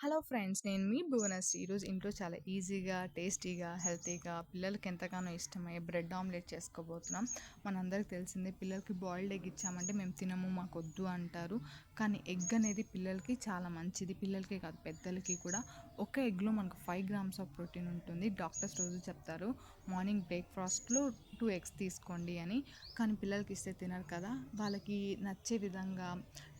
Hello friends, నేను మీ భువనశ్రీ. ఈరోజు ఇంట్లో చాలా ఈజీగా, టేస్టీగా, హెల్తీగా పిల్లలకి ఎంతగానో ఇష్టమయ్యే బ్రెడ్ ఆమ్లెట్ చేసుకోబోతున్నాం. మనందరికి తెలిసిందే, పిల్లలకి బాయిల్డ్ ఎగ్ ఇచ్చామంటే మేము తినము, మాకు వద్దు అంటారు. కానీ ఎగ్ అనేది పిల్లలకి చాలా మంచిది. పిల్లలకే కాదు, పెద్దలకి కూడా. ఒక ఎగ్లో మనకు 5 గ్రామ్స్ ఆఫ్ ప్రోటీన్ ఉంటుంది. డాక్టర్స్ రోజు చెప్తారు మార్నింగ్ బ్రేక్ఫాస్ట్లో 2 ఎగ్స్ తీసుకోండి అని. కానీ పిల్లలకి ఇస్తే తినరు కదా, వాళ్ళకి నచ్చే విధంగా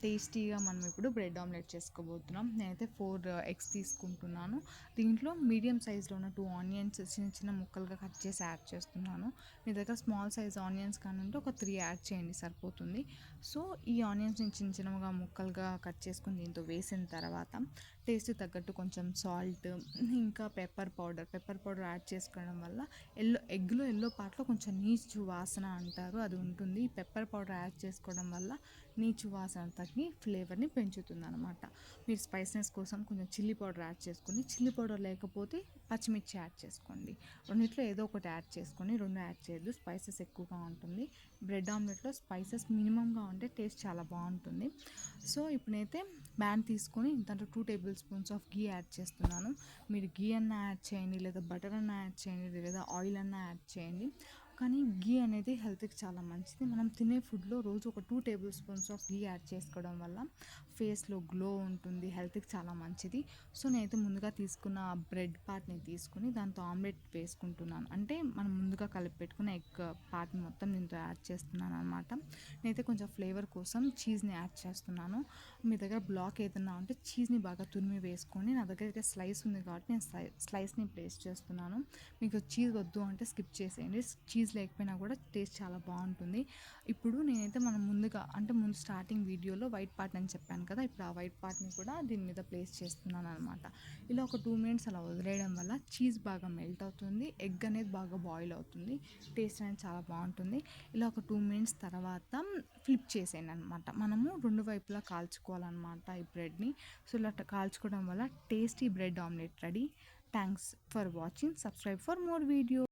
టేస్టీగా మనం ఇప్పుడు బ్రెడ్ ఆమ్లెట్ చేసుకోబోతున్నాం. నేనైతే 4 ఎగ్స్ తీసుకుంటున్నాను. దీంట్లో మీడియం సైజులో ఉన్న 2 ఆనియన్స్ చిన్న చిన్న ముక్కలుగా కట్ చేసి యాడ్ చేస్తున్నాను. మీ దగ్గర స్మాల్ సైజ్ ఆనియన్స్ కానీ ఉంటే ఒక 3 యాడ్ చేయండి, సరిపోతుంది. సో ఈ ఆనియన్స్ని చిన్న చిన్నగా ముక్కలుగా కట్ చేసుకుని దీంతో వేసిన తర్వాత టేస్ట్ తగ్గట్టు కొంచెం సాల్ట్, ఇంకా పెప్పర్ పౌడర్ యాడ్ చేసుకోవడం వల్ల ఎగ్లో ఎల్లో పార్ట్లో కొంచెం నీచు వాసన అంటారు, అది ఉంటుంది. ఈ పెప్పర్ పౌడర్ యాడ్ చేసుకోవడం వల్ల నీచు వాసన తగ్గి ఫ్లేవర్ని పెంచుతుంది అనమాట. మీరు స్పైసెస్ కోసం కొంచెం చిల్లీ పౌడర్ యాడ్ చేసుకొని, చిల్లీ పౌడర్ లేకపోతే పచ్చిమిర్చి యాడ్ చేసుకోండి. రెండిట్లో ఏదో ఒకటి యాడ్ చేసుకొని, రెండు యాడ్ చేయొద్దు, స్పైసెస్ ఎక్కువగా ఉంటుంది. బ్రెడ్ ఆమ్లెట్లో స్పైసెస్ మినిమంగా ఉంటే టేస్ట్ చాలా బాగుంటుంది. సో ఇప్పుడైతే ప్యాన్ తీసుకొని దాంట్లో 2 table spoons of ghee add చేస్తున్నాను. మీరు గీ అన్న యాడ్ చేయండి, లేదా బటర్ అన్న యాడ్ చేయండి, లేదా ఆయిల్ అన్న యాడ్ చేయండి. కానీ గీ అనేది హెల్త్కి చాలా మంచిది. మనం తినే ఫుడ్లో రోజు ఒక 2 table spoons of ghee add చేసుకోవడం వల్ల ఫేస్లో గ్లో ఉంటుంది, హెల్త్కి చాలా మంచిది. సో నేనైతే ముందుగా తీసుకున్న బ్రెడ్ పార్ట్ని తీసుకుని దాంతో ఆమ్లెట్ వేసుకుంటున్నాను. అంటే మనం ముందుగా కలిపి పెట్టుకున్న ఎగ్ పార్ట్ని మొత్తం దీంతో యాడ్ చేస్తున్నాను అనమాట. నేనైతే కొంచెం ఫ్లేవర్ కోసం చీజ్ని యాడ్ చేస్తున్నాను. మీ దగ్గర బ్లాక్ ఏదన్నా ఉంటే చీజ్ని బాగా తురిమి వేసుకొని, నా దగ్గర అయితే స్లైస్ ఉంది కాబట్టి నేను స్లైస్ని ప్లేస్ చేస్తున్నాను. మీకు చీజ్ వద్దు అంటే స్కిప్ చేసేయండి. చీజ్ లేకపోయినా కూడా టేస్ట్ చాలా బాగుంటుంది. ఇప్పుడు నేనైతే మనం ముందుగా అంటే ముందు స్టార్టింగ్ వీడియోలో వైట్ పార్ట్ అని చెప్పాను కదా, ఇప్పుడు ఆ వైట్ పార్ట్ని కూడా దీని మీద ప్లేస్ చేస్తున్నాను అనమాట. ఇలా ఒక 2 మినిట్స్ అలా వదిలేయడం వల్ల చీజ్ బాగా మెల్ట్ అవుతుంది, ఎగ్ అనేది బాగా బాయిల్ అవుతుంది, టేస్ట్ అనేది చాలా బాగుంటుంది. ఇలా ఒక 2 మినిట్స్ తర్వాత ఫ్లిప్ చేసేయండి అనమాట. మనము రెండు వైపులా కాల్చుకోవాలన్నమాట ఈ బ్రెడ్ని. సో ఇలా కాల్చుకోవడం వల్ల tasty bread omelette ready. Thanks for watching. Subscribe for more video.